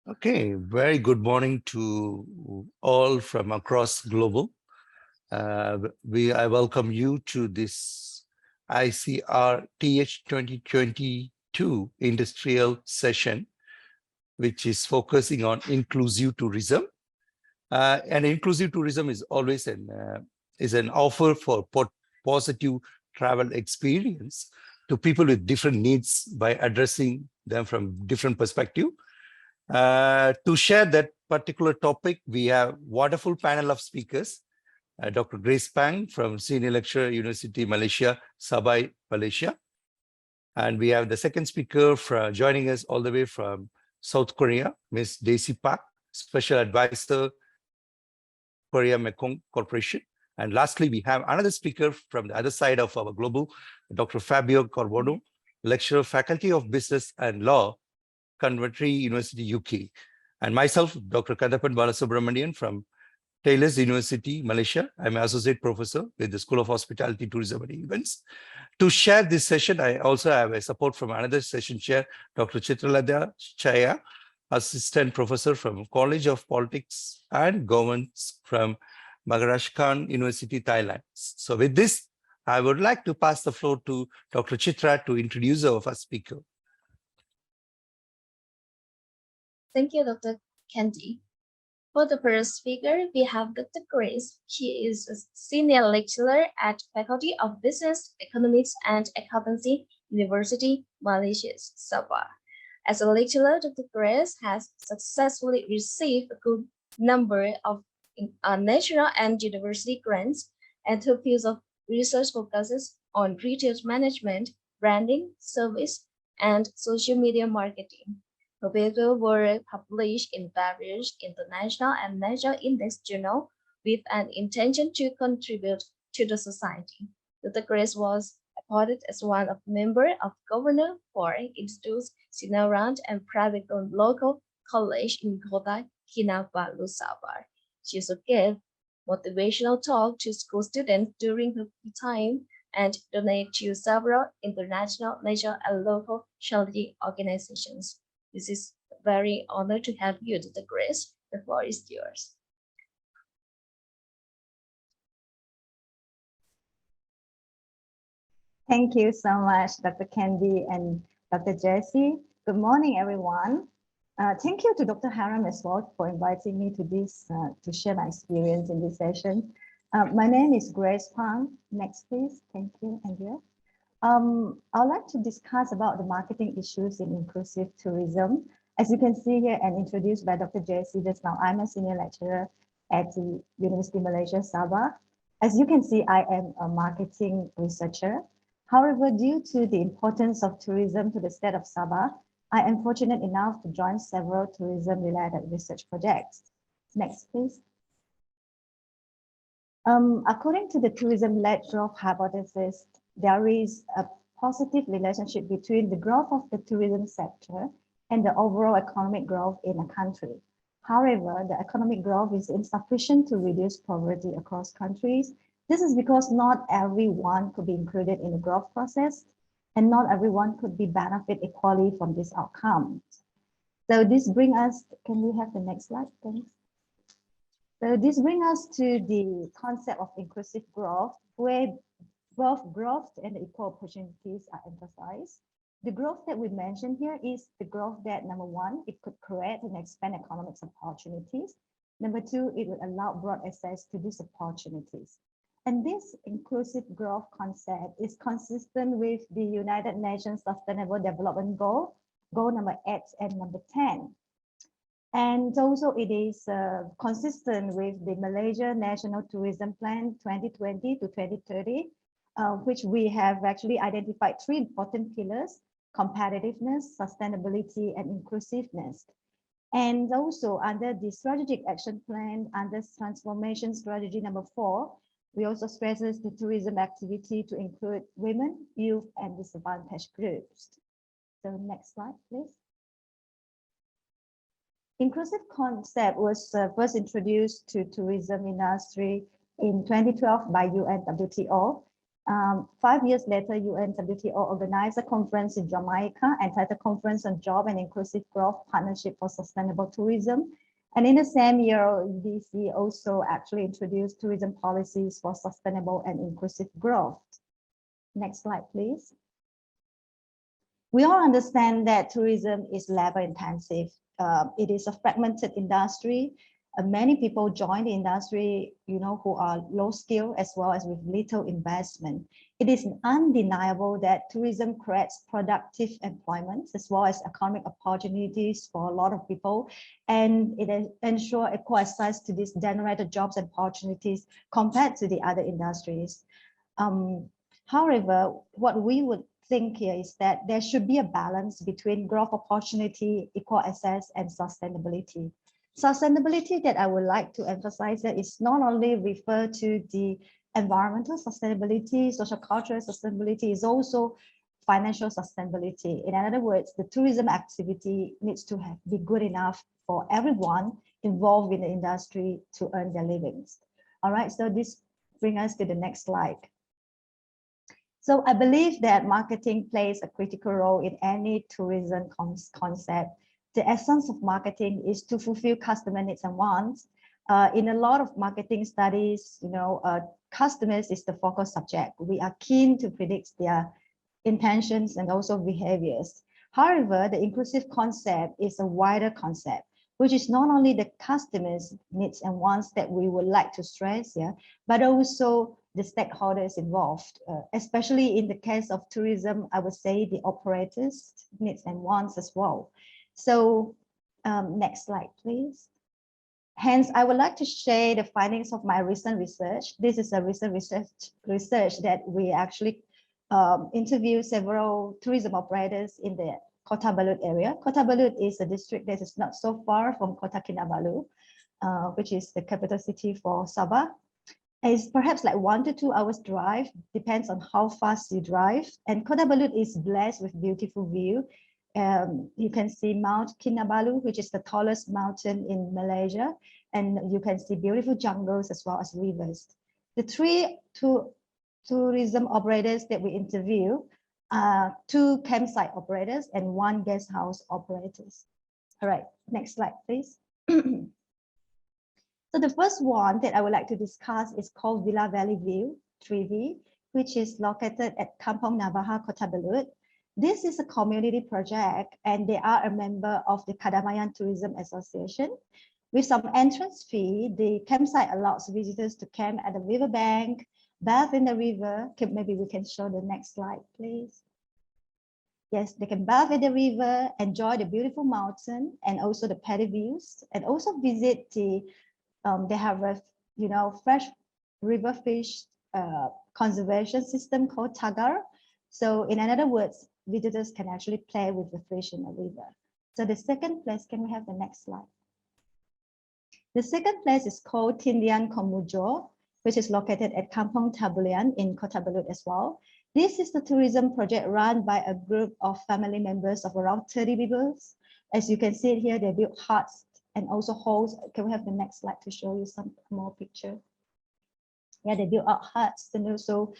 Okay, very good morning to all from across global. I welcome you to this ICRTH 2022 industrial session, which is focusing on inclusive tourism. And inclusive tourism is always an offer for positive travel experience to people with different needs by addressing them from different perspective. To share that particular topic, we have wonderful panel of speakers. Dr. Grace Pang from Senior Lecturer, University Malaysia, Sabah, Malaysia. And we have the second speaker joining us all the way from South Korea, Ms. Daisy Park, Special Advisor, Korea Mekong Corporation. And lastly, we have another speaker from the other side of our global, Dr. Fabio Corbono, Lecturer, Faculty of Business and Law, Coventry University, UK. And myself, Dr. Kadapan Balasubramanian from Taylor's University, Malaysia. I'm an associate professor with the School of Hospitality, Tourism and Events. To share this session, I also have a support from another session chair, Dr. Chitralada Chaya, assistant professor from College of Politics and Governance from Magarashkan University, Thailand. So with this, I would like to pass the floor to Dr. Chitra to introduce our first speaker. Thank you, Dr. Candy. For the first speaker, we have Dr. Grace. She is a senior lecturer at Faculty of Business, Economics, and Accountancy, University, Malaysia, Sabah. As a lecturer, Dr. Grace has successfully received a good number of national and university grants, and her field of research focuses on retail management, branding, service, and social media marketing. Her papers were published in various international and national index journals with an intention to contribute to the society. Dr. Grace was appointed as one of members of Governor for Institute's Sinaran and private local college in Kota Kinabalu, Sabah. She also gave motivational talk to school students during her time and donated to several international, national, and local charity organizations. This is a very honor to have you, Dr. Grace. The floor is yours. Thank you so much, Dr. Candy and Dr. Jessie. Good morning, everyone. Thank you to Dr. Haram as well for inviting me to this to share my experience in this session. My name is Grace Pang. Next, please. Thank you, Andrea. I'd like to discuss about the marketing issues in inclusive tourism. As you can see here and introduced by Dr. Jessie just now, I'm a senior lecturer at the University of Malaysia, Sabah. As you can see, I am a marketing researcher. However, due to the importance of tourism to the state of Sabah, I am fortunate enough to join several tourism-related research projects. Next, please. According to the tourism-led growth hypothesis, there is a positive relationship between the growth of the tourism sector and the overall economic growth in a country. However, the economic growth is insufficient to reduce poverty across countries. This is because not everyone could be included in the growth process, and not everyone could be benefit equally from this outcome. So this brings us, can we have the next slide, thanks? So this brings us to the concept of inclusive growth, where both growth and equal opportunities are emphasized. The growth that we mentioned here is the growth that, number one, it could create and expand economic opportunities. Number two, it would allow broad access to these opportunities. And this inclusive growth concept is consistent with the United Nations Sustainable Development Goal, goal number 8 and number 10. And also it is consistent with the Malaysia National Tourism Plan 2020 to 2030, which we have actually identified 3 important pillars: competitiveness, sustainability, and inclusiveness. And also under the strategic action plan, under transformation strategy number 4, we also stresses the tourism activity to include women, youth, and disadvantaged groups. So next slide, please. Inclusive concept was first introduced to tourism industry in 2012 by UNWTO. 5 years later, UNWTO organized a conference in Jamaica, entitled Conference on Job and Inclusive Growth Partnership for Sustainable Tourism. And in the same year, DC also actually introduced tourism policies for sustainable and inclusive growth. Next slide, please. We all understand that tourism is labor intensive. It is a fragmented industry. Many people join the industry, who are low skill as well as with little investment. It is undeniable that tourism creates productive employment as well as economic opportunities for a lot of people, and it ensures equal access to these generated jobs and opportunities compared to the other industries. However, what we would think here is that there should be a balance between growth opportunity, equal access, and sustainability. Sustainability that I would like to emphasize that is not only refer to the environmental sustainability, social cultural sustainability, is also financial sustainability. In other words, the tourism activity needs to be good enough for everyone involved in the industry to earn their livings. All right, so this brings us to the next slide. So I believe that marketing plays a critical role in any tourism concept. The essence of marketing is to fulfill customer needs and wants. In a lot of marketing studies, customers is the focus subject. We are keen to predict their intentions and also behaviors. However, the inclusive concept is a wider concept, which is not only the customers' needs and wants that we would like to stress here, but also the stakeholders involved, especially in the case of tourism, I would say the operators' needs and wants as well. So next slide, please. Hence, I would like to share the findings of my recent research. This is a recent research that we actually interviewed several tourism operators in the Kota Balut area. Kota Balut is a district that is not so far from Kota Kinabalu, which is the capital city for Sabah. It's perhaps like 1 to 2 hours drive, depends on how fast you drive. And Kota Balut is blessed with beautiful view. You can see Mount Kinabalu, which is the tallest mountain in Malaysia, and you can see beautiful jungles as well as rivers. The two tourism operators that we interview are 2 campsite operators and 1 guest house operators. All right, next slide, please. So the first one that I would like to discuss is called Villa Valley View, 3V, which is located at Kampong Nabaha, Kota Balut. This is a community project, and they are a member of the Kadamayan Tourism Association. With some entrance fee, the campsite allows visitors to camp at the riverbank, bath in the river. Maybe we can show the next slide, please. Yes, they can bath in the river, enjoy the beautiful mountain and also the paddy views, and also visit the, they have a, fresh river fish conservation system called Tagar. So in other words, visitors can actually play with the fish in the river. So the second place, can we have the next slide? The second place is called Tindian Komujo, which is located at Kampong Tabulian in Kota Balut as well. This is the tourism project run by a group of family members of around 30 people. As you can see here, they built huts and also holes. Can we have the next slide to show you some more picture? Yeah, they built out huts and also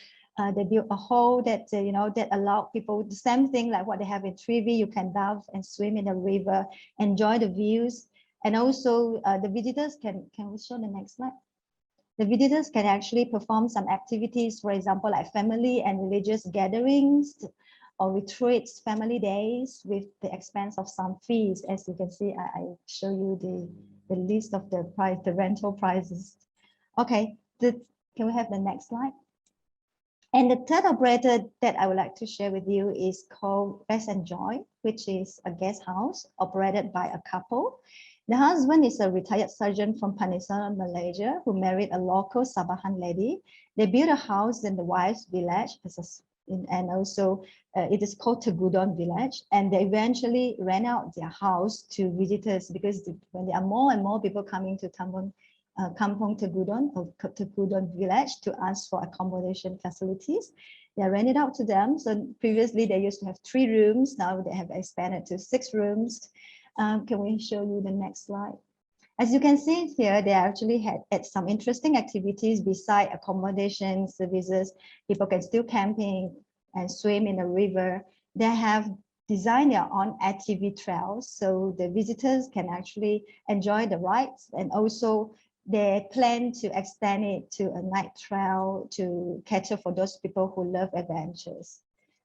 they built a hole that that allowed people the same thing like what they have in 3V. You can dive and swim in the river, enjoy the views, and also the visitors can we show the next slide? The visitors can actually perform some activities, for example, like family and religious gatherings or retreats, family days with the expense of some fees. As you can see, I show you the list of the price, the rental prices. Okay, can we have the next slide? And the third operator that I would like to share with you is called Rest and Joy, which is a guest house operated by a couple. The husband is a retired surgeon from Peninsula, Malaysia, who married a local Sabahan lady. They built a house in the wife's village, and also it is called Tegudon Village. And they eventually rent out their house to visitors because when there are more and more people coming to Kampong Tegudon or Tegudon Village to ask for accommodation facilities, they are rented out to them. So previously they used to have 3 rooms. Now they have expanded to 6 rooms. Can we show you the next slide? As you can see here, they actually had some interesting activities beside accommodation services. People can still camping and swim in the river. They have designed their own ATV trails, so the visitors can actually enjoy the rides, and also they plan to extend it to a night trail to cater for those people who love adventures.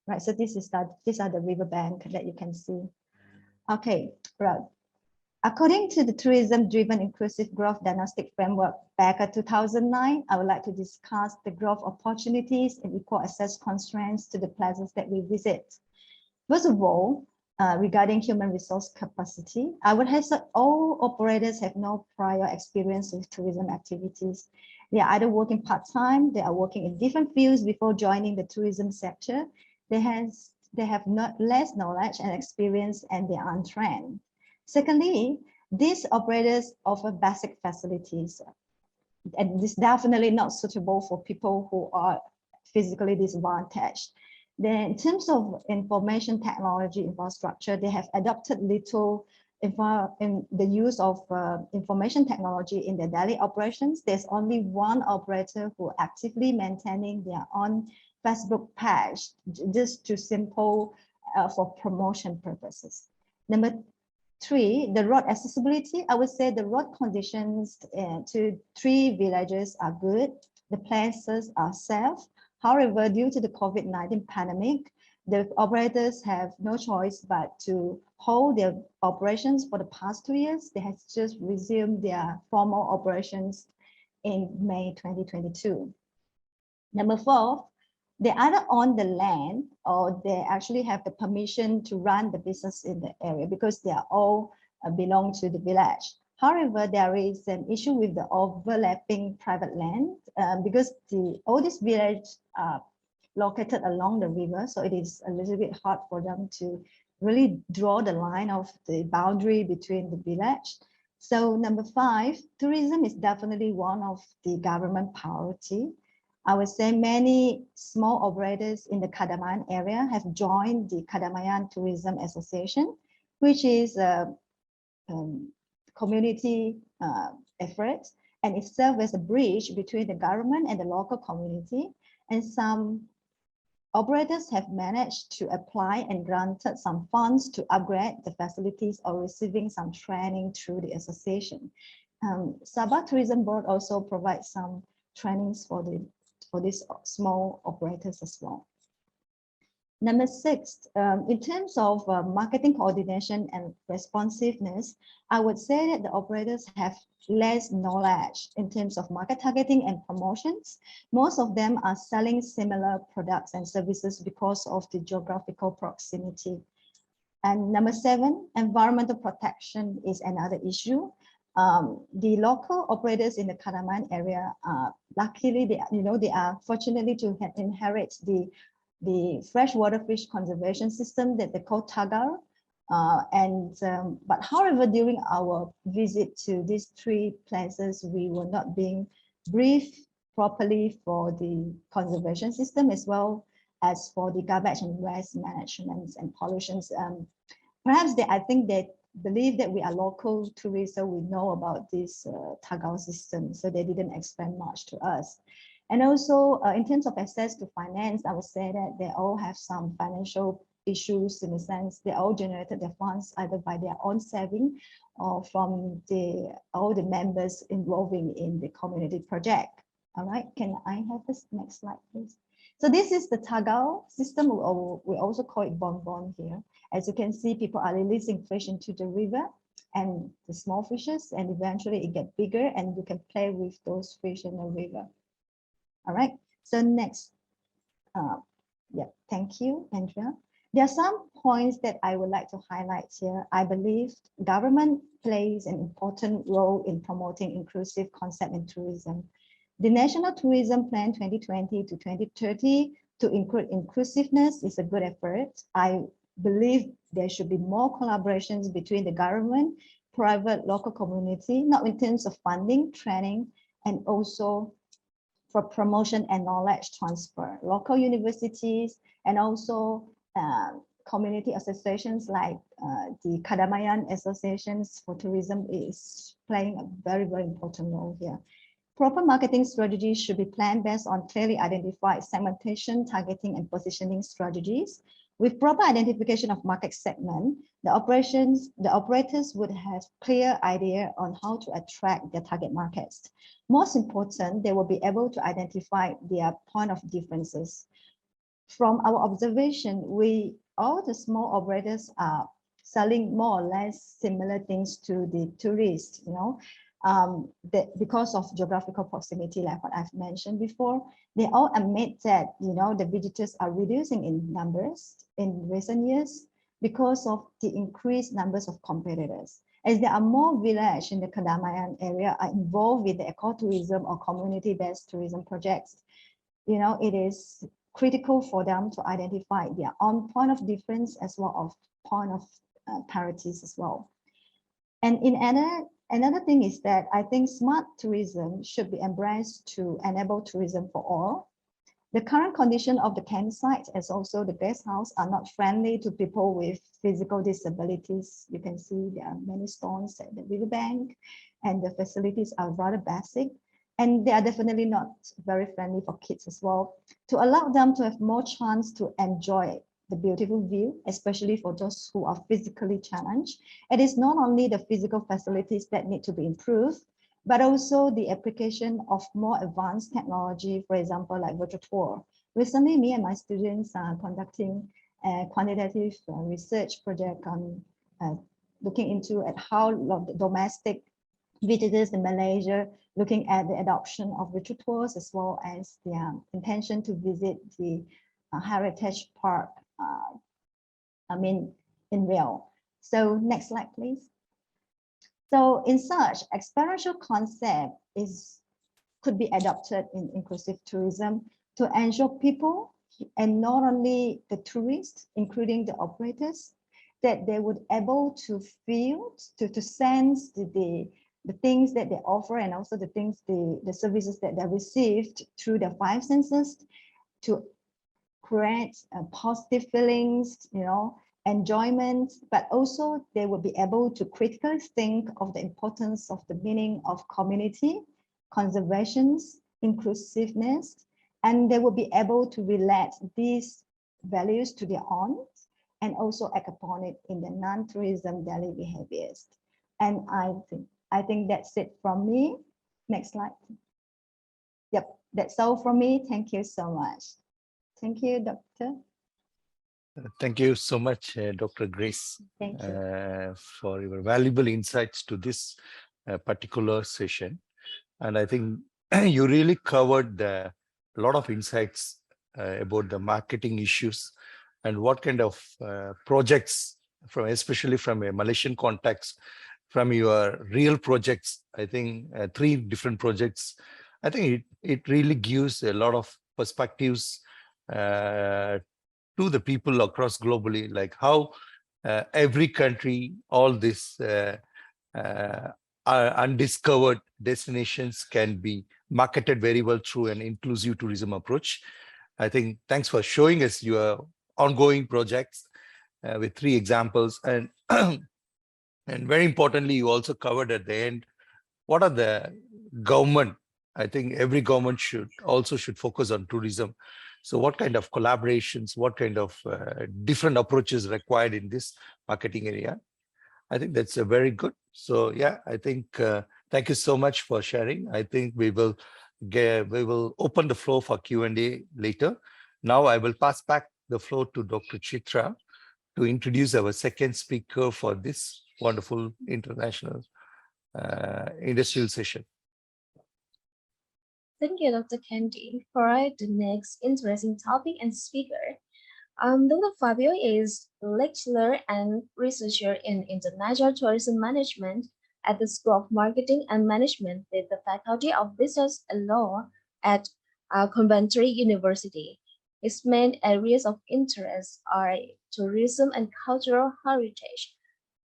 Right, so these are the riverbank that you can see. Okay, right. According to the tourism-driven inclusive growth diagnostic framework back in 2009, I would like to discuss the growth opportunities and equal access constraints to the places that we visit. First of all, regarding human resource capacity, I would have said all operators have no prior experience with tourism activities. They are either working part-time, they are working in different fields before joining the tourism sector. They have not less knowledge and experience, and they are untrained. Secondly, these operators offer basic facilities, and this is definitely not suitable for people who are physically disadvantaged. Then in terms of information technology infrastructure, they have adopted little in the use of information technology in their daily operations. There's only one operator who actively maintaining their own Facebook page, just to simple for promotion purposes. Number 3, the road accessibility. I would say the road conditions to 3 villages are good. The places are safe. However, due to the COVID-19 pandemic, the operators have no choice but to hold their operations for the past 2 years. They have just resumed their formal operations in May 2022. Number 4, they either own the land or they actually have the permission to run the business in the area because they are all belong to the village. However, there is an issue with the overlapping private land because all these villages are located along the river, so it is a little bit hard for them to really draw the line of the boundary between the village. So number 5, tourism is definitely one of the government priority. I would say many small operators in the Kadamayan area have joined the Kadamayan Tourism Association, which is a community effort, and it serves as a bridge between the government and the local community. And some operators have managed to apply and granted some funds to upgrade the facilities or receiving some training through the association. Sabah Tourism Board also provides some trainings for these small operators as well. Number 6, in terms of marketing coordination and responsiveness, I would say that the operators have less knowledge in terms of market targeting and promotions. Most of them are selling similar products and services because of the geographical proximity. And number 7, environmental protection is another issue. The local operators in the Kadamayan area, luckily, they are fortunately to inherit the freshwater fish conservation system that they call Tagal. But however, during our visit to these 3 places, we were not being briefed properly for the conservation system as well as for the garbage and waste management and pollutions. Perhaps I think they believe that we are local tourists, so we know about this Tagal system, so they didn't explain much to us. And also in terms of access to finance, I would say that they all have some financial issues in the sense they all generated their funds either by their own saving or from all the members involving in the community project. All right, can I have this next slide, please? So this is the Tagal system, or we also call it Bonbon here. As you can see, people are releasing fish into the river and the small fishes, and eventually it gets bigger and you can play with those fish in the river. All right, so next. Yeah, thank you, Andrea. There are some points that I would like to highlight here. I believe government plays an important role in promoting inclusive concept in tourism. The National Tourism Plan 2020 to 2030 to include inclusiveness is a good effort. I believe there should be more collaborations between the government, private, local community, not in terms of funding, training, and also for promotion and knowledge transfer. Local universities and also community associations like the Kadamayan Associations for Tourism is playing a very, very important role here. Proper marketing strategies should be planned based on clearly identified segmentation, targeting, and positioning strategies. With proper identification of market segment, the operators would have clear idea on how to attract their target markets. Most important, they will be able to identify their point of differences. From our observation, all the small operators are selling more or less similar things to the tourists, because of geographical proximity, like what I've mentioned before. They all admit that, the visitors are reducing in numbers in recent years because of the increased numbers of competitors. As there are more villages in the Kadamayan area are involved with the ecotourism or community-based tourism projects, it is critical for them to identify their own point of difference as well as point of parities as well. And another thing is that I think smart tourism should be embraced to enable tourism for all. The current condition of the campsite as also the guest house are not friendly to people with physical disabilities. You can see there are many stones at the riverbank and the facilities are rather basic. And they are definitely not very friendly for kids as well. To allow them to have more chance to enjoy the beautiful view, especially for those who are physically challenged, it is not only the physical facilities that need to be improved, but also the application of more advanced technology, for example, like virtual tour. Recently, me and my students are conducting a quantitative research project on looking into at how domestic visitors in Malaysia looking at the adoption of virtual tours as well as their intention to visit the heritage park, in Rio. So next slide, please. So in such, experiential concept could be adopted in inclusive tourism to ensure people, and not only the tourists, including the operators, that they would able to feel, to sense the things that they offer and also the services that they received through the five senses to create positive feelings, enjoyment, but also they will be able to critically think of the importance of the meaning of community, conservations, inclusiveness, and they will be able to relate these values to their own and also act upon it in the non-tourism daily behaviors. And I think that's it from me. Next slide. Yep, that's all from me. Thank you so much. Thank you, Doctor. Thank you so much, Dr. Grace, Thank you. for your valuable insights to this particular session. And I think you really covered a lot of insights about the marketing issues and what kind of projects, especially from a Malaysian context, from your real projects. I think 3 different projects. I think it really gives a lot of perspectives to the people across globally, like how every country, all this undiscovered destinations can be marketed very well through an inclusive tourism approach. I think thanks for showing us your ongoing projects with 3 examples. And and very importantly, you also covered at the end, what are the government, I think every government should focus on tourism. So what kind of collaborations, what kind of different approaches required in this marketing area? I think that's a very good. So yeah, I think thank you so much for sharing. I think we will open the floor for Q&A later. Now I will pass back the floor to Dr. Chitra to introduce our second speaker for this wonderful international industrial session. Thank you, Dr. Candy, for the next interesting topic and speaker. Dr. Fabio is a lecturer and researcher in international tourism management at the School of Marketing and Management with the Faculty of Business and Law at Coventry University. His main areas of interest are tourism and cultural heritage,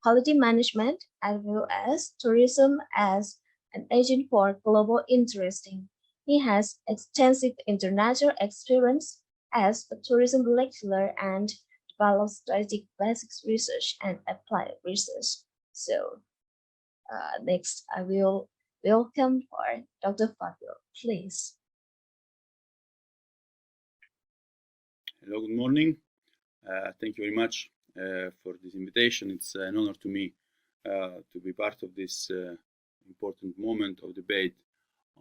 quality management, as well as tourism as an agent for global interest. He has extensive international experience as a tourism lecturer and develop strategic basics research and applied research. So next, I will welcome for Dr. Fabio, please. Hello, good morning. Thank you very much for this invitation. It's an honor to me to be part of this important moment of debate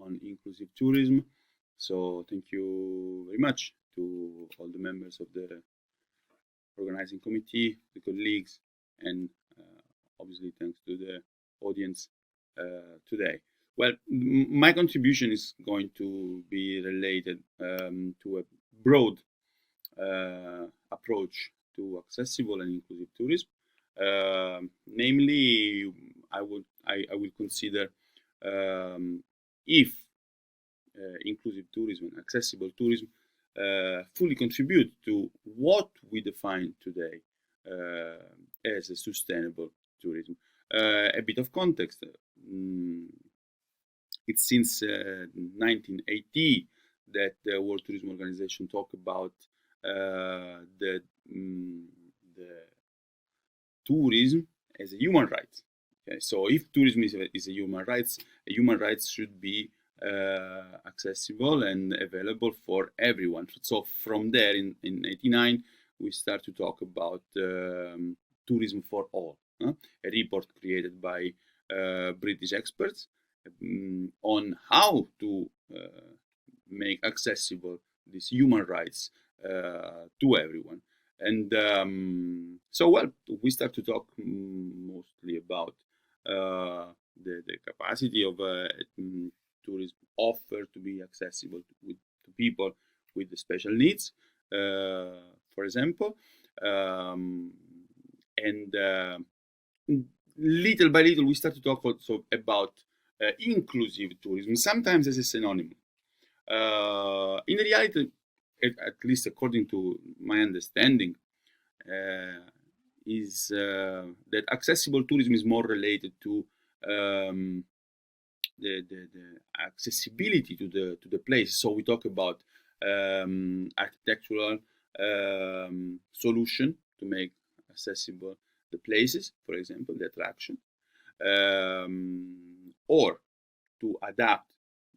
on inclusive tourism. So thank you very much to all the members of the organizing committee, the colleagues, and obviously thanks to the audience today. Well, my contribution is going to be related to a broad approach to accessible and inclusive tourism. Namely, I will consider if inclusive tourism and accessible tourism fully contribute to what we define today as a sustainable tourism. A bit of context. It's since 1980 that the World Tourism Organization talk about the tourism as a human right. Okay, so if tourism is a human rights should be accessible and available for everyone. So from there, in 89, we start to talk about tourism for all. A report created by British experts on how to make accessible these human rights to everyone. And so, well, we start to talk mostly about the capacity of tourism offer to be accessible to people with the special needs, for example. And little by little, we start to talk also about inclusive tourism, sometimes as a synonym. In reality, at least according to my understanding, is that accessible tourism is more related to the accessibility to the place. So we talk about architectural solution to make accessible the places, for example, the attraction, or to adapt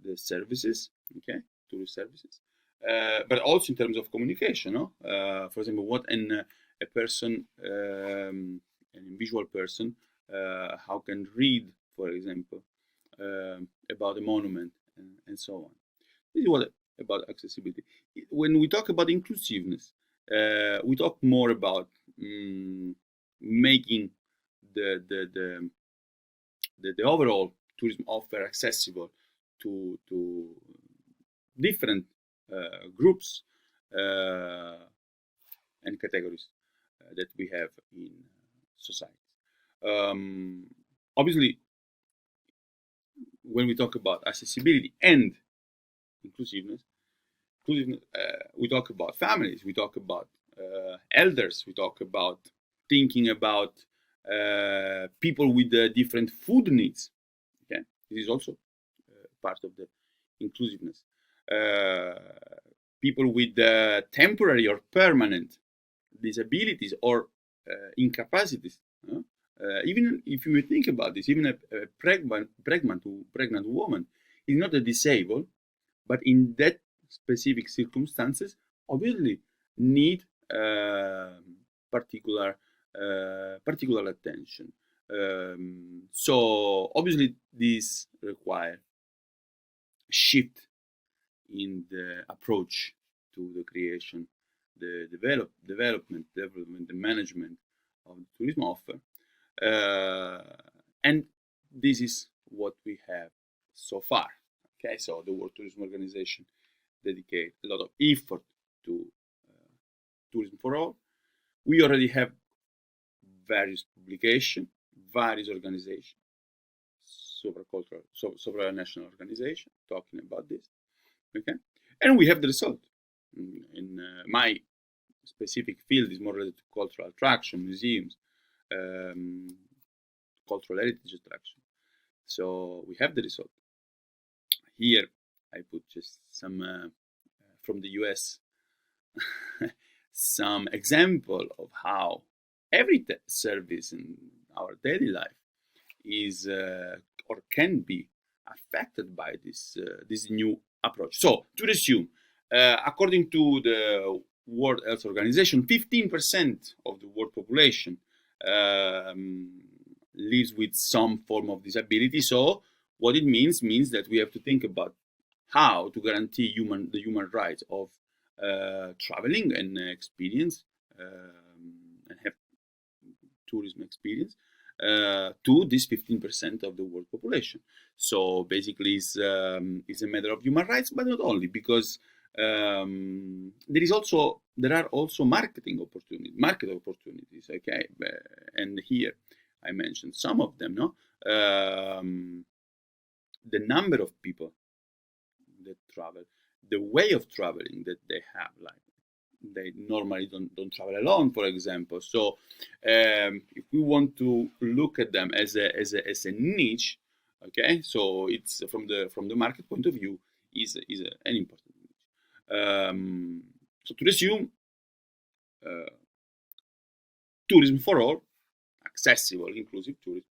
the services, okay, tourist services, but also in terms of communication. No? For example, what a person, an visual person, how can read, for example, about a monument and so on. This is what about accessibility. When we talk about inclusiveness, we talk more about making the overall tourism offer accessible to different groups and categories that we have in society. Obviously, when we talk about accessibility and inclusiveness, we talk about families, we talk about elders, we talk about thinking about people with different food needs. Okay, this is also part of the inclusiveness. People with temporary or permanent disabilities or incapacities. Even if you think about this, even a pregnant woman is not a disabled, but in that specific circumstances, obviously need particular attention. So obviously this requires a shift in the approach to the creation, the development, the management of the tourism offer. And this is what we have so far. Okay, so the World Tourism Organization dedicate a lot of effort to tourism for all. We already have various publications, various organizations, supranational organizations talking about this. Okay, and we have the result. In my specific field is more related to cultural attraction, museums, cultural heritage attraction. So we have the result. Here I put just some from the US some example of how every service in our daily life is or can be affected by this new approach. So to resume, according to the World Health Organization, 15% of the world population lives with some form of disability. So what it means that we have to think about how to guarantee the human rights of traveling and experience and have tourism experience to this 15% of the world population. So basically, it's a matter of human rights, but not only, because there are also market opportunities. Okay, and here I mentioned some of them. No, the number of people that travel, the way of traveling that they have, like they normally don't travel alone, for example. So if we want to look at them as a niche, okay, so it's from the market point of view is an important niche. So to resume, tourism for all, accessible, inclusive tourism,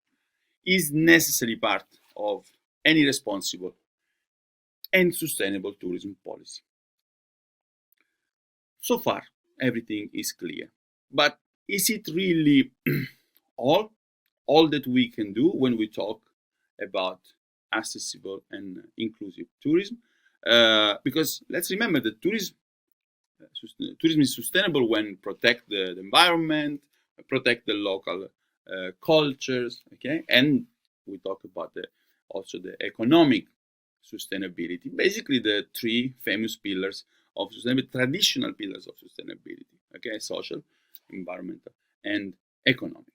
is necessary part of any responsible and sustainable tourism policy. So far, everything is clear. But is it really all that we can do when we talk about accessible and inclusive tourism? Because let's remember that tourism is sustainable when protect the environment, protect the local cultures, okay? And we talk about also the economic sustainability, basically the three famous pillars of sustainability, traditional pillars of sustainability, okay, social, environmental, and economic.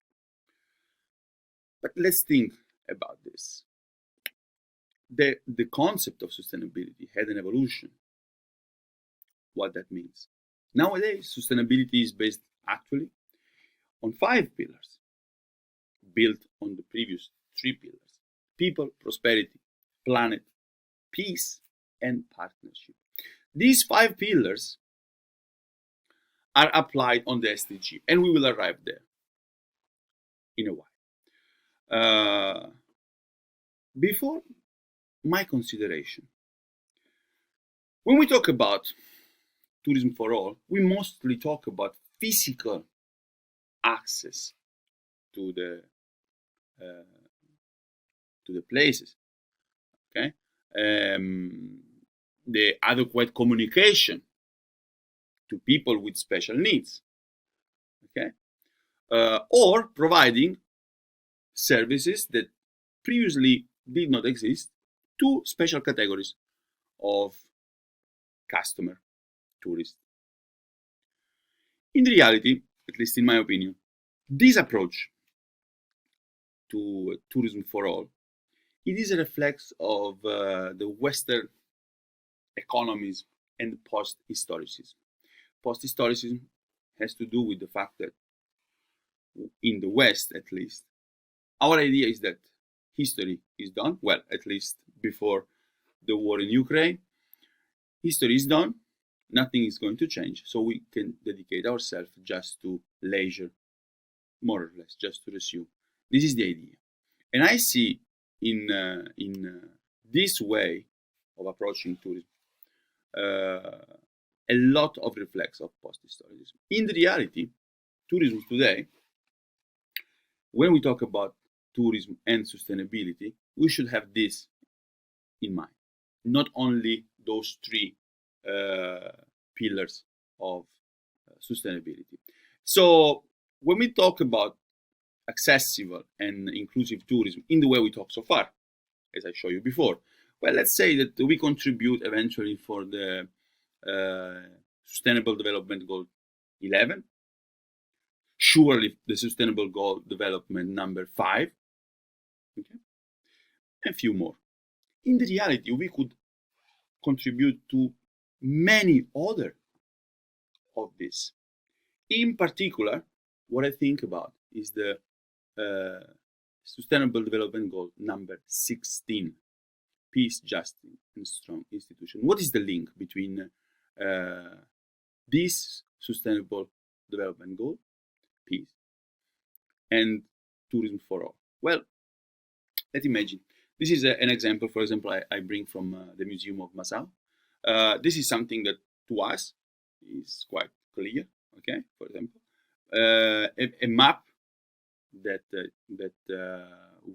But let's think about this. The concept of sustainability had an evolution. What that means. Nowadays, sustainability is based actually on 5 pillars, built on the previous 3 pillars: people, prosperity, planet, peace, and partnership. These 5 pillars are applied on the SDG, and we will arrive there in a while. Before my consideration, when we talk about tourism for all, we mostly talk about physical access to the places, okay? The adequate communication to people with special needs, okay? Or providing services that previously did not exist to special categories of customer, tourists. In reality, at least in my opinion, this approach to tourism for all, it is a reflex of the Western economies and post-historicism. Post-historicism has to do with the fact that in the West, at least, our idea is that history is done. Well, at least before the war in Ukraine, history is done. Nothing is going to change. So we can dedicate ourselves just to leisure, more or less, just to resume. This is the idea. And I see in this way of approaching tourism a lot of reflex of post-historicism. In reality, tourism today, when we talk about tourism and sustainability, we should have this in mind. Not only those 3 pillars of sustainability. So when we talk about accessible and inclusive tourism in the way we talk so far, as I showed you before, well, let's say that we contribute eventually for the Sustainable Development Goal 11, surely the Sustainable Goal Development number 5, okay, and a few more. In the reality, we could contribute to many other of this. In particular, what I think about is the Sustainable Development Goal number 16, peace, justice, and strong institution. What is the link between this Sustainable Development Goal, peace, and tourism for all. Well, let's imagine. This is an example, for example, I bring from the Museum of Masao. This is something that to us is quite clear, okay? For example, a map that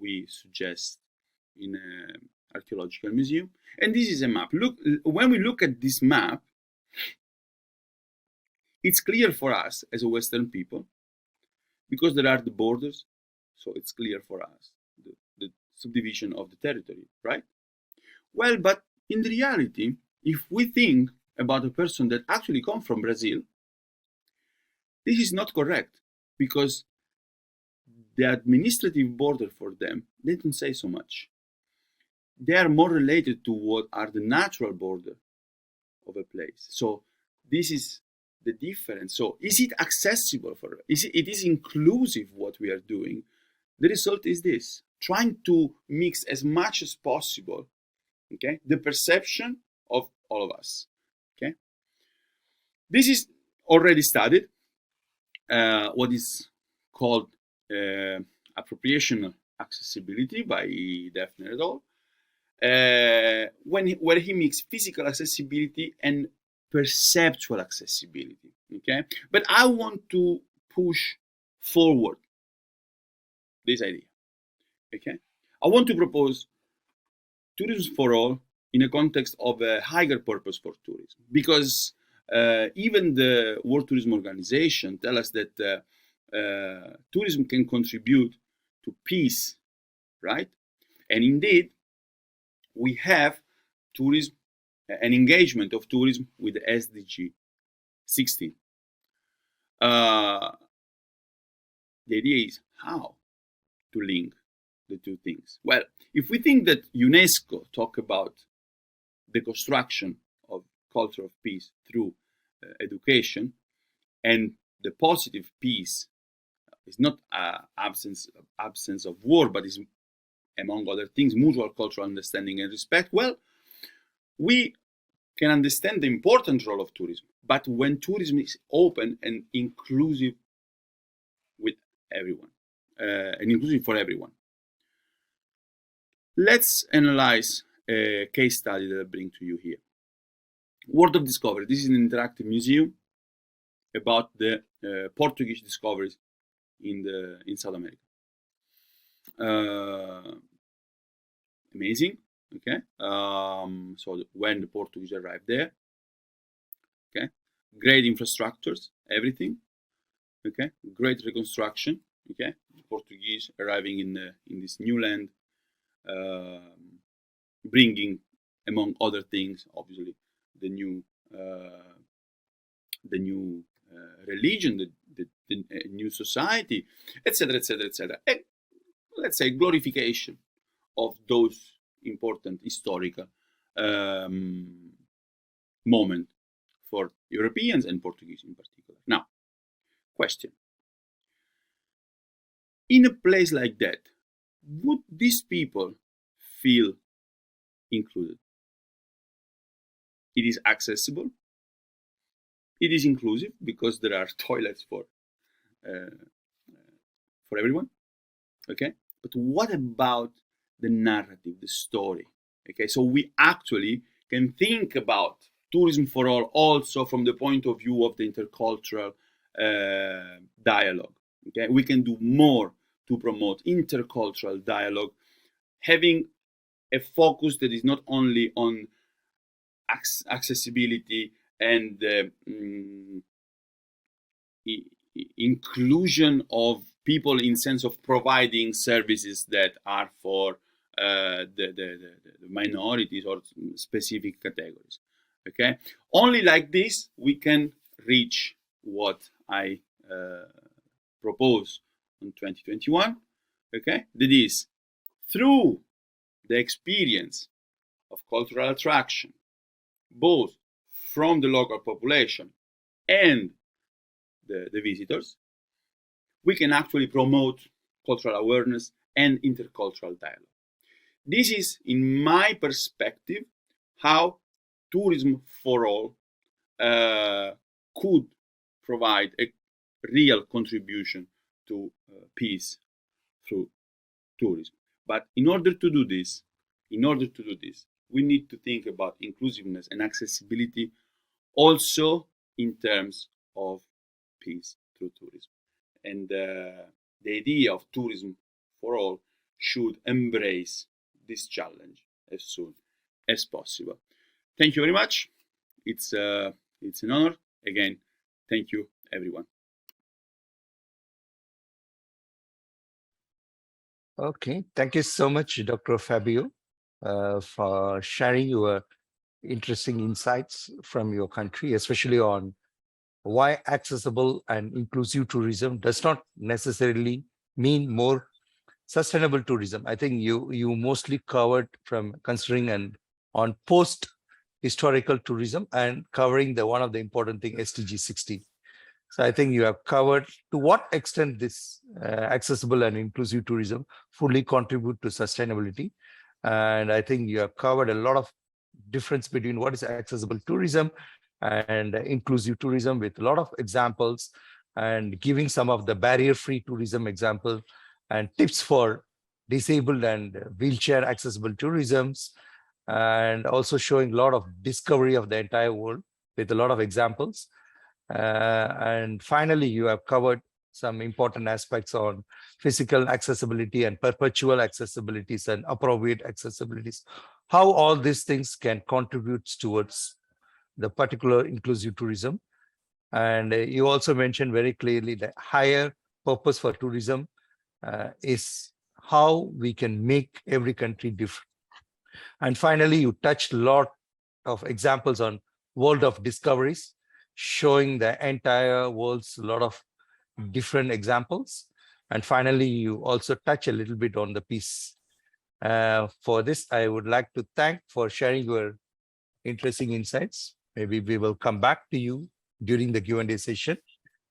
we suggest in an archaeological museum. And this is a map. Look, when we look at this map, it's clear for us as a Western people because there are the borders, so it's clear for us the subdivision of the territory, right? Well, but in reality, if we think about a person that actually comes from Brazil, this is not correct because the administrative border for them, they don't say so much. They are more related to what are the natural border of a place. So this is the difference. So is it accessible for, it is inclusive what we are doing? The result is this, trying to mix as much as possible, okay, the perception of all of us, okay? This is already studied, what is called appropriation accessibility by Defner et al. Where he mixed physical accessibility and perceptual accessibility, okay? But I want to push forward this idea, okay? I want to propose tourism for all in a context of a higher purpose for tourism, because even the World Tourism Organization tell us that tourism can contribute to peace, right? And indeed, we have tourism, an engagement of tourism with the SDG 16. The idea is how to link the two things. Well, if we think that UNESCO talk about the construction of culture of peace through education, and the positive peace is not absence of war, but is, among other things, mutual cultural understanding and respect, well, we can understand the important role of tourism. But when tourism is open and inclusive with everyone, and inclusive for everyone. Let's analyze a case study that I bring to you here. World of Discovery. This is an interactive museum about the Portuguese discoveries in South America. Amazing, okay? So when the Portuguese arrived there, okay? Great infrastructures, everything, okay? Great reconstruction, okay? The Portuguese arriving in this new land, bringing, among other things, obviously, the new religion, the new society, etc., etc., etc. Let's say glorification of those important historical moment for Europeans and Portuguese in particular. Now, question. In a place like that, would these people feel included? It is accessible. It is inclusive because there are toilets for everyone. Okay, but what about the narrative, the story? Okay, so we actually can think about tourism for all also from the point of view of the intercultural dialogue. Okay, we can do more to promote intercultural dialogue, having a focus that is not only on accessibility and inclusion of people in sense of providing services that are for the minorities or specific categories. Okay, only like this we can reach what I propose in 2021. Okay, that is through the experience of cultural attraction, both from the local population and the visitors, we can actually promote cultural awareness and intercultural dialogue. This is, in my perspective, how tourism for all could provide a real contribution to peace through tourism. But in order to do this, we need to think about inclusiveness and accessibility also in terms of peace through tourism. And the idea of tourism for all should embrace this challenge as soon as possible. Thank you very much. It's an honor. Again, thank you, everyone. Okay, thank you so much, Dr. Fabio, for sharing your interesting insights from your country, especially on why accessible and inclusive tourism does not necessarily mean more sustainable tourism. I think you mostly covered from considering and on post historical tourism and covering the one of the important thing SDG 60. So I think you have covered to what extent this accessible and inclusive tourism fully contribute to sustainability. And I think you have covered a lot of difference between what is accessible tourism and inclusive tourism with a lot of examples and giving some of the barrier-free tourism example and tips for disabled and wheelchair accessible tourisms, and also showing a lot of discovery of the entire world with a lot of examples. And finally, you have covered some important aspects on physical accessibility and perpetual accessibilities and appropriate accessibilities, how all these things can contribute towards the particular inclusive tourism. And you also mentioned very clearly the higher purpose for tourism is how we can make every country different. And finally, you touched a lot of examples on world of discoveries, showing the entire world's a lot of different examples. And finally, you also touch a little bit on the peace. For this, I would like to thank for sharing your interesting insights. Maybe we will come back to you during the Q&A session.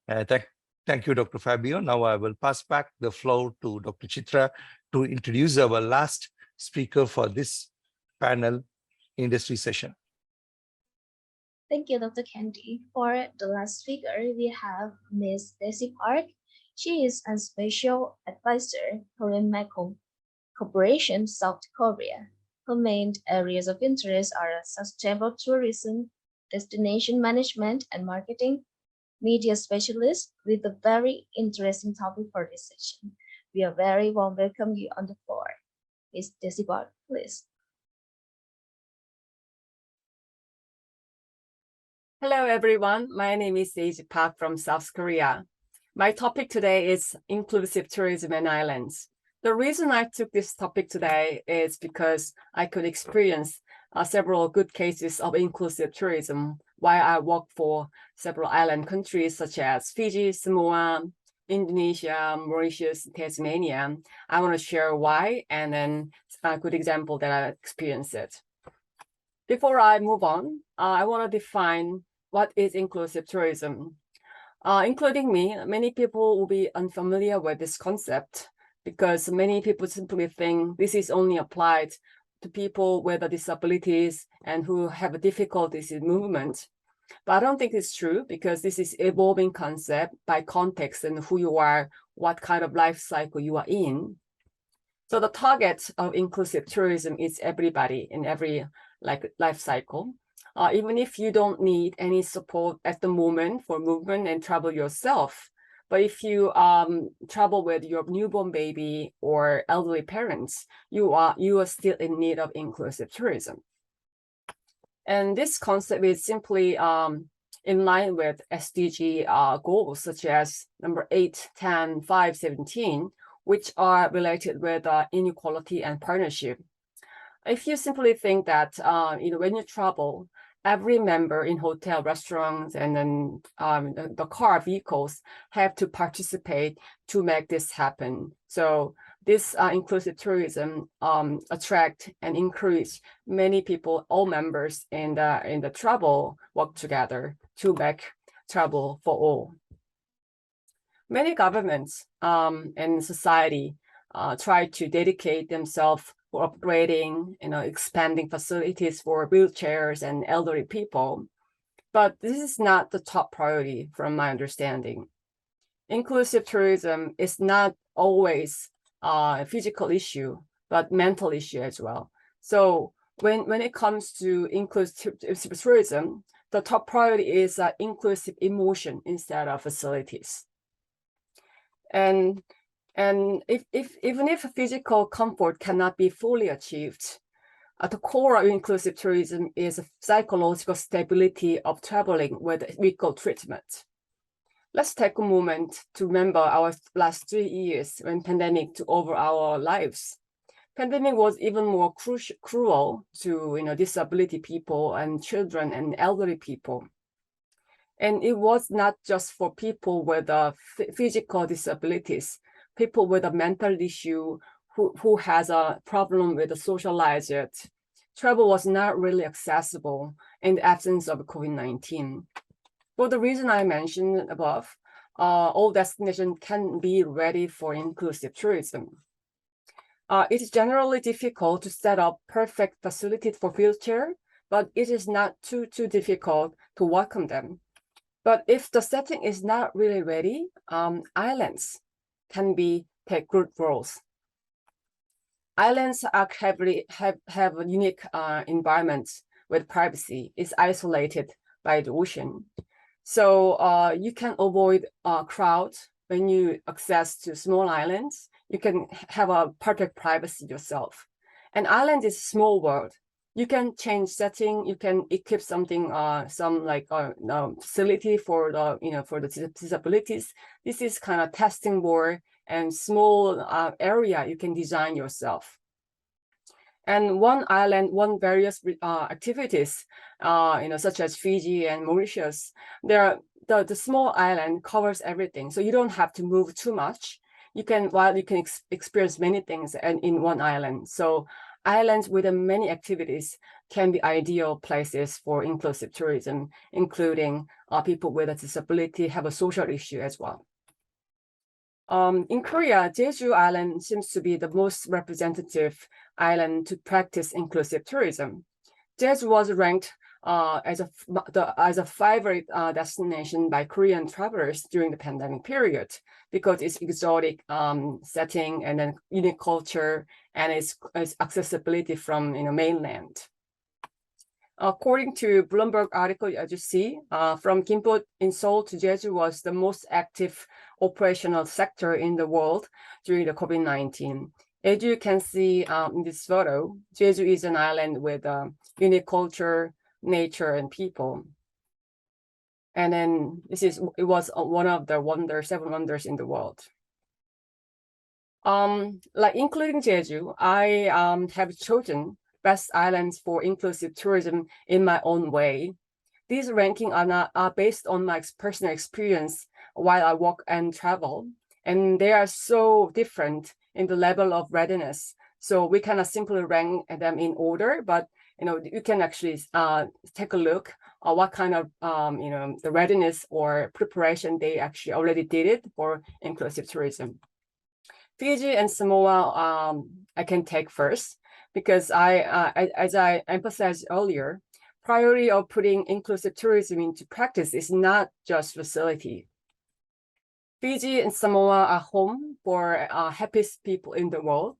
Thank you, Dr. Fabio. Now I will pass back the floor to Dr. Chitra to introduce our last speaker for this panel industry session. Thank you, Dr. Candy. For the last speaker, we have Ms. Daisy Park. She is a special advisor for Mekong Corporation, South Korea. Her main areas of interest are sustainable tourism, destination management and marketing, media specialist with a very interesting topic for this session. We are very warm welcome you on the floor. Ms. Daisy Park, please. Hello, everyone. My name is Daisy Park from South Korea. My topic today is inclusive tourism and islands. The reason I took this topic today is because I could experience several good cases of inclusive tourism while I work for several island countries such as Fiji, Samoa, Indonesia, Mauritius, Tasmania. I want to share why and then a good example that I experienced it. Before I move on, I want to define what is inclusive tourism. Including me, many people will be unfamiliar with this concept because many people simply think this is only applied to people with disabilities and who have difficulties in movement. But I don't think it's true because this is an evolving concept by context and who you are, what kind of life cycle you are in. So the target of inclusive tourism is everybody in every life cycle. Even if you don't need any support at the moment for movement and travel yourself, but if you travel with your newborn baby or elderly parents, you are still in need of inclusive tourism. And this concept is simply in line with SDG goals such as number 8, 10, 5, 17, which are related with inequality and partnership. If you simply think that when you travel, every member in hotel, restaurants, and then the car vehicles have to participate to make this happen. So this inclusive tourism attract and encourage many people, all members in the travel work together to make travel for all. Many governments and society try to dedicate themselves for upgrading, expanding facilities for wheelchairs and elderly people. But this is not the top priority from my understanding. Inclusive tourism is not always a physical issue, but mental issue as well. So when it comes to inclusive tourism, the top priority is inclusive emotion instead of facilities. And even if physical comfort cannot be fully achieved, at the core of inclusive tourism is a psychological stability of traveling with equal treatment. Let's take a moment to remember our last 3 years when pandemic took over our lives. Pandemic was even more cruel to disability people and children and elderly people. And it was not just for people with physical disabilities, people with a mental issue who has a problem with the socialized. Travel was not really accessible in the absence of COVID-19. For the reason I mentioned above, all destinations can be ready for inclusive tourism. It's generally difficult to set up perfect facilities for wheelchair, but it is not too difficult to welcome them. But if the setting is not really ready, islands can take good roles. Islands have a unique environment with privacy. It's isolated by the ocean. So you can avoid crowds when you access to small islands. You can have a perfect privacy yourself. An island is a small world. You can change setting. You can equip something, some facility for the disabilities. This is kind of testing board and small area you can design yourself. And one island, various activities, such as Fiji and Mauritius, the small island covers everything. So you don't have to move too much. You can experience many things in one island. So islands with many activities can be ideal places for inclusive tourism, including people with a disability, have a social issue as well. In Korea, Jeju Island seems to be the most representative island to practice inclusive tourism. Jeju was ranked as a favorite destination by Korean travelers during the pandemic period because its exotic setting and then unique culture and its accessibility from mainland. According to Bloomberg article, as you see, from Gimpo in Seoul to Jeju was the most active operational sector in the world during the COVID-19. As you can see in this photo, Jeju is an island with unique culture, nature, and people. And then it was one of the 7 wonders in the world. Including Jeju, I have chosen best islands for inclusive tourism in my own way. These rankings are based on my personal experience while I work and travel, and they are so different in the level of readiness. So we cannot simply rank them in order, but you can actually take a look at what kind of the readiness or preparation they actually already did it for inclusive tourism. Fiji and Samoa I can take first, because as I emphasized earlier, priority of putting inclusive tourism into practice is not just facility. Fiji and Samoa are home for happiest people in the world.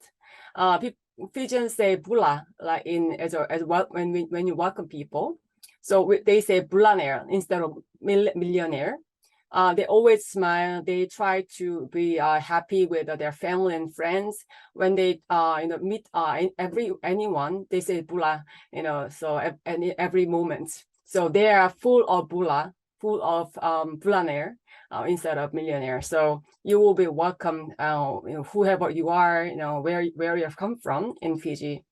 Fijians say bula when you welcome people. So they say bulaner instead of millionaire. They always smile. They try to be happy with their family and friends. When they meet anyone, they say bula, so every moment. So they are full of bula, full of bulaner instead of millionaire. So you will be welcome, whoever you are, where you've come from in Fiji.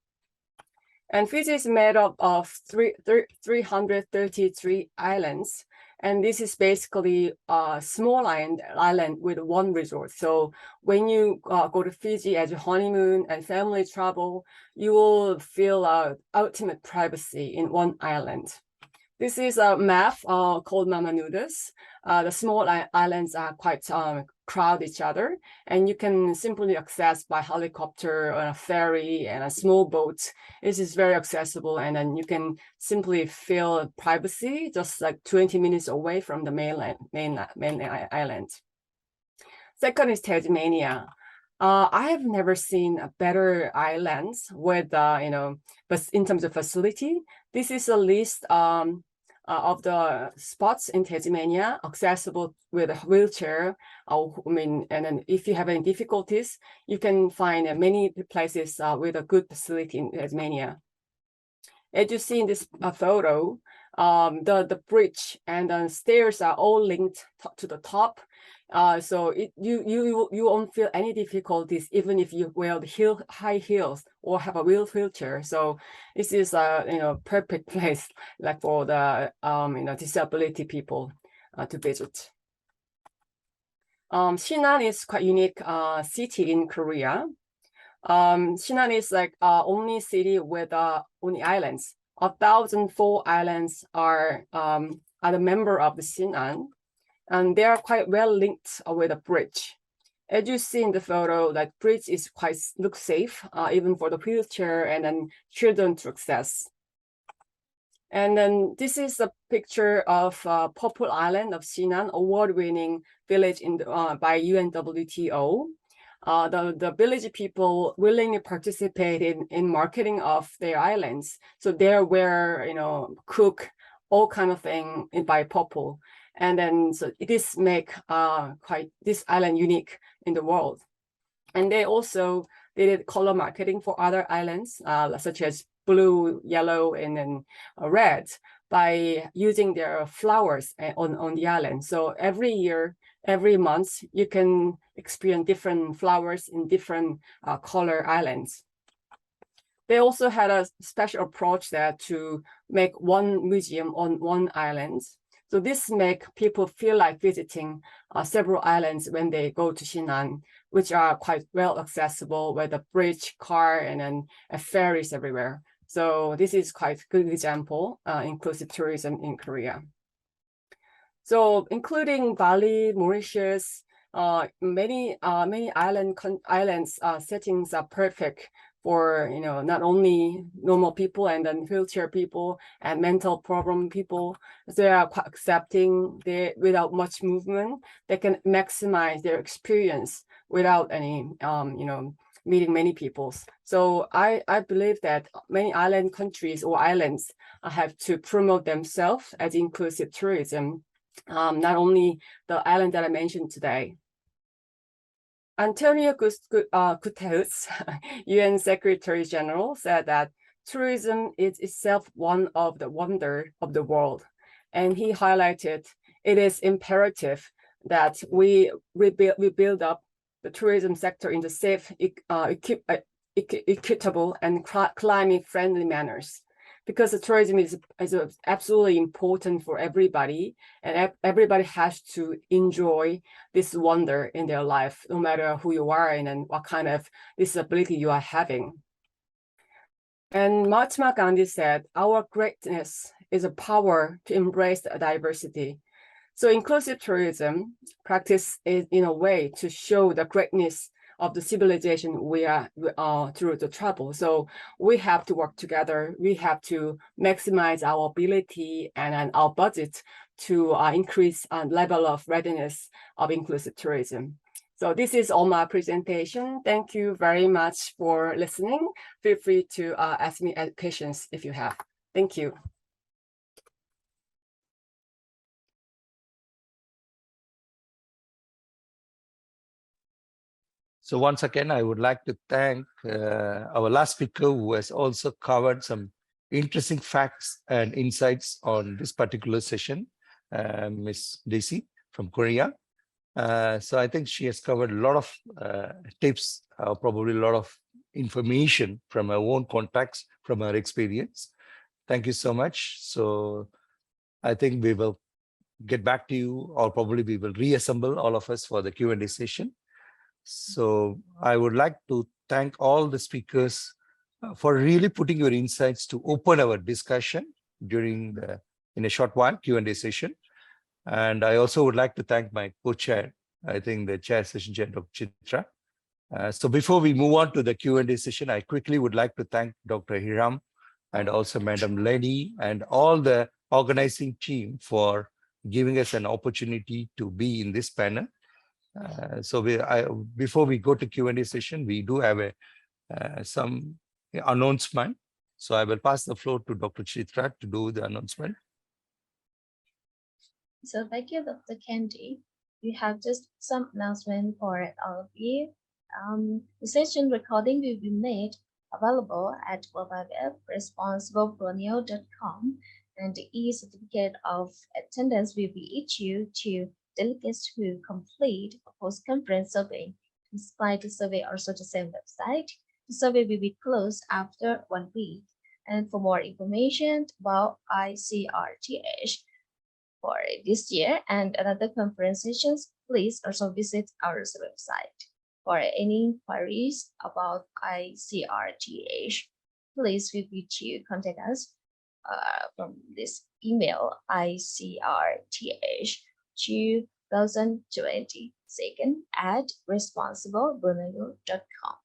And Fiji is made up of 333 islands. And this is basically a small island with one resort. So when you go to Fiji as a honeymoon and family travel, you will feel ultimate privacy in one island. This is a map called Mama Noodles. The small islands are quite crowd each other, and you can simply access by helicopter or a ferry and a small boat. It is very accessible, and then you can simply feel privacy just like 20 minutes away from the main island. Second is Tasmania. I have never seen a better islands with, but in terms of facility, this is a list of the spots in Tasmania accessible with a wheelchair. And then if you have any difficulties, you can find many places with a good facility in Tasmania. As you see in this photo, the bridge and the stairs are all linked to the top. So you won't feel any difficulties even if you wear the high heels or have a wheelchair. So this is a perfect place like for the disability people to visit. Sinan is quite unique city in Korea. Sinan is like only city with only islands. 1,004 islands are a member of the Sinan, and they are quite well linked with a bridge. As you see in the photo, that bridge is looks safe, even for the wheelchair and then children to access. And then this is a picture of Purple Island of Sinan, award-winning village by UNWTO. The village people willingly participate in marketing of their islands. So they're where, cook all kind of thing by Purple. And then so this make this island unique in the world. And they also did color marketing for other islands, such as blue, yellow, and then red, by using their flowers on the island. So every year, every month, you can experience different flowers in different color islands. They also had a special approach there to make one museum on one island. So this makes people feel like visiting several islands when they go to Sinan, which are quite well accessible with a bridge, car, and then ferries everywhere. So this is quite a good example, inclusive tourism in Korea. So including Bali, Mauritius, many islands settings are perfect for not only normal people and then wheelchair people and mental problem people. They are quite accepting. Without much movement, they can maximize their experience without any meeting many people. So I believe that many island countries or islands have to promote themselves as inclusive tourism, not only the island that I mentioned today. Antonio Guterres, UN Secretary General, said that tourism is itself one of the wonders of the world. And he highlighted it is imperative that we build up the tourism sector in the safe, equitable, and climate-friendly manners. Because the tourism is absolutely important for everybody, and everybody has to enjoy this wonder in their life, no matter who you are and what kind of disability you are having. And Mahatma Gandhi said, our greatness is a power to embrace the diversity. So inclusive tourism practice is in a way to show the greatness of the civilization we are through the travel. So we have to work together. We have to maximize our ability and our budget to increase level of readiness of inclusive tourism. So this is all my presentation. Thank you very much for listening. Feel free to ask me questions if you have. Thank you. So once again, I would like to thank our last speaker, who has also covered some interesting facts and insights on this particular session, Ms. Daisy from Korea. So I think she has covered a lot of tips, probably a lot of information from her own contacts, from her experience. Thank you so much. So I think we will get back to you, or probably we will reassemble all of us for the Q&A session. So I would like to thank all the speakers for really putting your insights to open our discussion during in a short while Q&A session. And I also would like to thank my co-chair, I think the chair session chair, Dr. Chitra. So before we move on to the Q&A session, I quickly would like to thank Dr. Hiram and also Madam Lenny and all the organizing team for giving us an opportunity to be in this panel. So before we go to Q&A session, we do have some announcement. So I will pass the floor to Dr. Chitra to do the announcement. So thank you, Dr. Candy. We have just some announcement for all of you. The session recording will be made available at www.responsiblecolonial.com, and the e-certificate of attendance will be issued to delegates who complete a post-conference survey. Despite the survey also the same website, the survey will be closed after 1 week. And for more information about ICRTH for this year and another conference sessions, please also visit our website. For any inquiries about ICRTH, please feel free to contact us from this email ICRTH2022 at responsiblebruneiu.com.